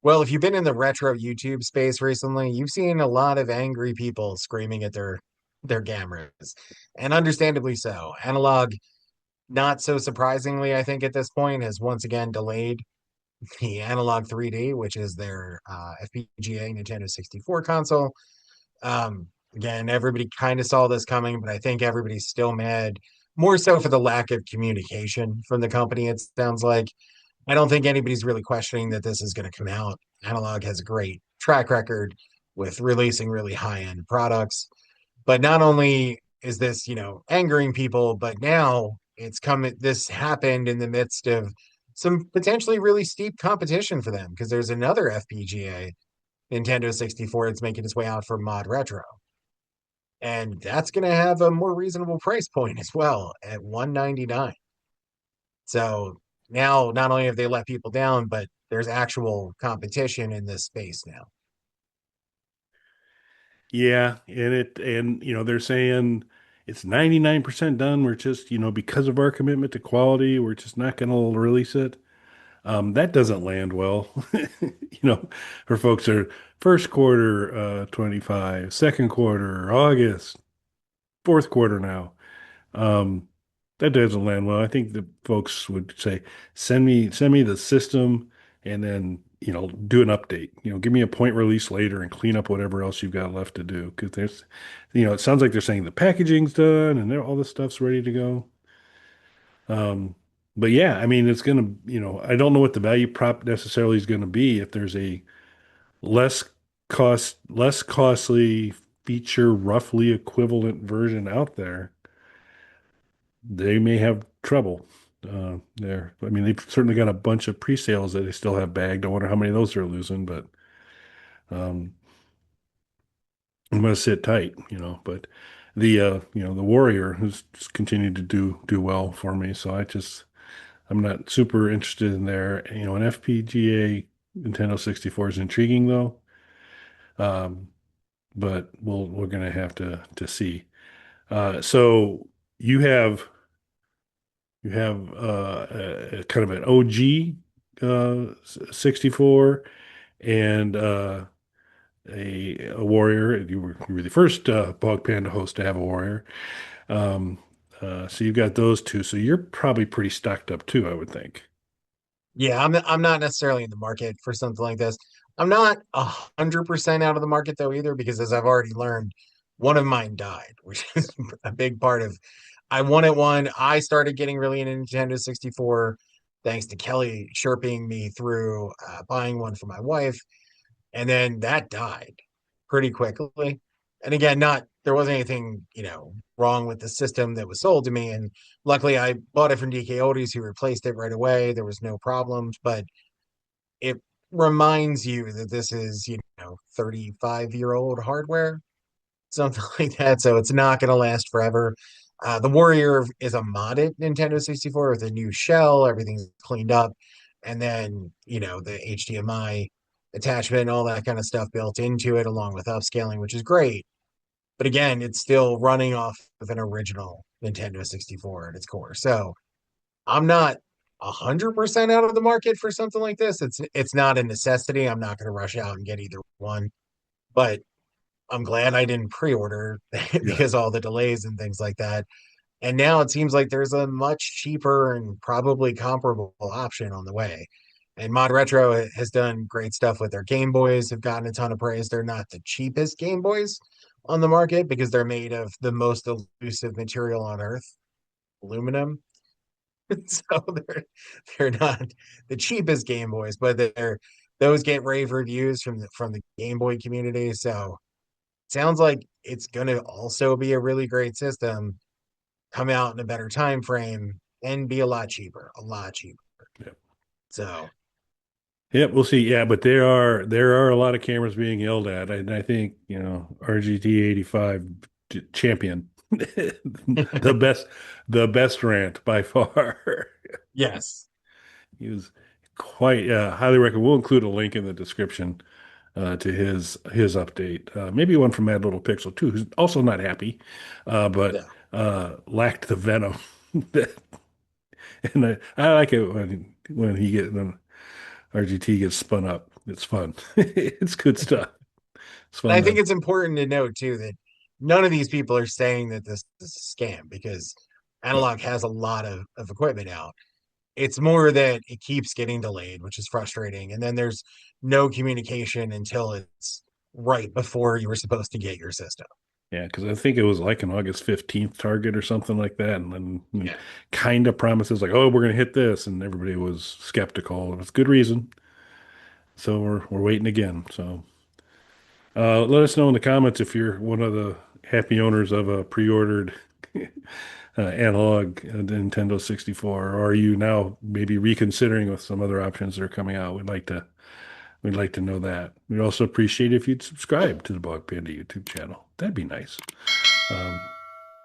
Well, if you've been in the retro YouTube space recently, you've seen a lot of angry people screaming at their cameras, and understandably so. Analog, not so surprisingly, I think at this point, has once again delayed the Analog 3D, which is their FPGA Nintendo 64 console. Again, everybody kind of saw this coming, but I think everybody's still mad, more so for the lack of communication from the company, it sounds like. I don't think anybody's really questioning that this is going to come out. Analog has a great track record with releasing really high-end products. But not only is this, angering people, but now this happened in the midst of some potentially really steep competition for them because there's another FPGA, Nintendo 64, that's making its way out for Mod Retro. And that's going to have a more reasonable price point as well at 199. So now not only have they let people down, but there's actual competition in this space now. Yeah, and they're saying it's 99% done. We're just, because of our commitment to quality, we're just not going to release it. That doesn't land well, for folks that are first quarter 25, second quarter, August, fourth quarter now. Um, that doesn't land well. I think the folks would say, send me the system and then, do an update. Give me a point release later and clean up whatever else you've got left to do. Because it sounds like they're saying the packaging's done and all the stuff's ready to go. Um, but yeah, I mean, it's gonna, I don't know what the value prop necessarily is going to be if there's a less less costly feature, roughly equivalent version out there. They may have trouble there. I mean, they've certainly got a bunch of pre-sales that they still have bagged. I wonder how many of those they're losing, but um, I'm going to sit tight, But the Warrior has just continued to do well for me. So I'm not super interested in there. An FPGA Nintendo 64 is intriguing though. Um, but we're going to have to see. So you have you have a kind of an OG 64 and a Warrior. You were the first Bog Panda host to have a Warrior. Um, so you've got those two. So you're probably pretty stocked up too, I would think. Yeah, I'm not necessarily in the market for something like this. I'm not 100% out of the market though either, because as I've already learned, one of mine died, which is a big part of. I wanted one. I started getting really into Nintendo 64 thanks to Kelly chirping me through buying one for my wife. And then that died pretty quickly. And again, not there wasn't anything, wrong with the system that was sold to me. And luckily I bought it from DK Oldies who replaced it right away. There was no problems, but it reminds you that this is, 35-year-old hardware, something like that. So it's not going to last forever. The Warrior is a modded Nintendo 64 with a new shell, everything's cleaned up, and then the HDMI attachment, all that kind of stuff built into it, along with upscaling, which is great. But again, it's still running off of an original Nintendo 64 at its core. So I'm not 100% out of the market for something like this. It's not a necessity. I'm not going to rush out and get either one, but I'm glad I didn't pre-order Yeah. because all the delays and things like that. And now it seems like there's a much cheaper and probably comparable option on the way. And Mod Retro has done great stuff with their Game Boys, have gotten a ton of praise. They're not the cheapest Game Boys on the market because they're made of the most elusive material on earth, aluminum. So they're not the cheapest Game Boys, but those get rave reviews from the Game Boy community. So sounds like it's gonna also be a really great system, come out in a better time frame, and be a lot cheaper. Yeah. So Yep, we'll see. Yeah, but there are a lot of cameras being yelled at. I think, RGT 85 champion. The best the best rant by far. yes. He was quite highly recommend. We'll include a link in the description to his update. Maybe one from Mad Little Pixel too, who's also not happy, but Yeah. lacked the venom. And I like it when RGT gets spun up. It's fun. It's good stuff. It's And fun I think to, it's important to note too that none of these people are saying that this is a scam because no. Analog has a lot of equipment out. It's more that it keeps getting delayed, which is frustrating. And then there's no communication until it's right before you were supposed to get your system. Yeah, because I think it was like an August 15th target or something like that. And then Yeah. kind of promises like, oh, we're going to hit this. And everybody was skeptical. It's good reason. So we're waiting again. So let us know in the comments if you're one of the happy owners of a pre-ordered analog Nintendo 64, or are you now maybe reconsidering with some other options that are coming out? We'd like to know that. We'd also appreciate if you'd subscribe to the Bog Panda YouTube channel. That'd be nice. Um,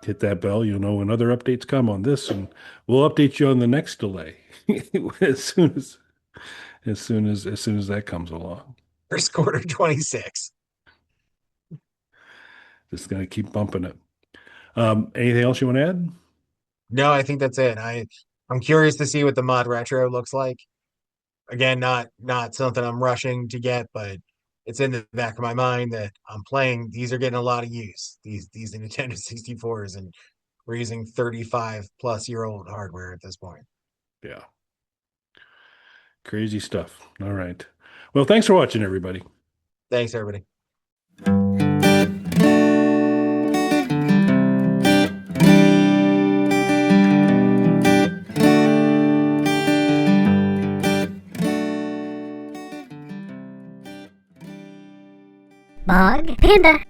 hit that bell. You'll know when other updates come on this, and we'll update you on the next delay as soon as that comes along. First quarter 26. Just gonna keep bumping it. Anything else you want to add? No, I think that's it. I'm curious to see what the mod retro looks like. Again, not something I'm rushing to get, but it's in the back of my mind that I'm playing. These are getting a lot of use. These Nintendo 64s, and we're using 35-plus-year-old hardware at this point. Yeah, crazy stuff. All right. Well, thanks for watching, everybody. Thanks, everybody. Bog Panda.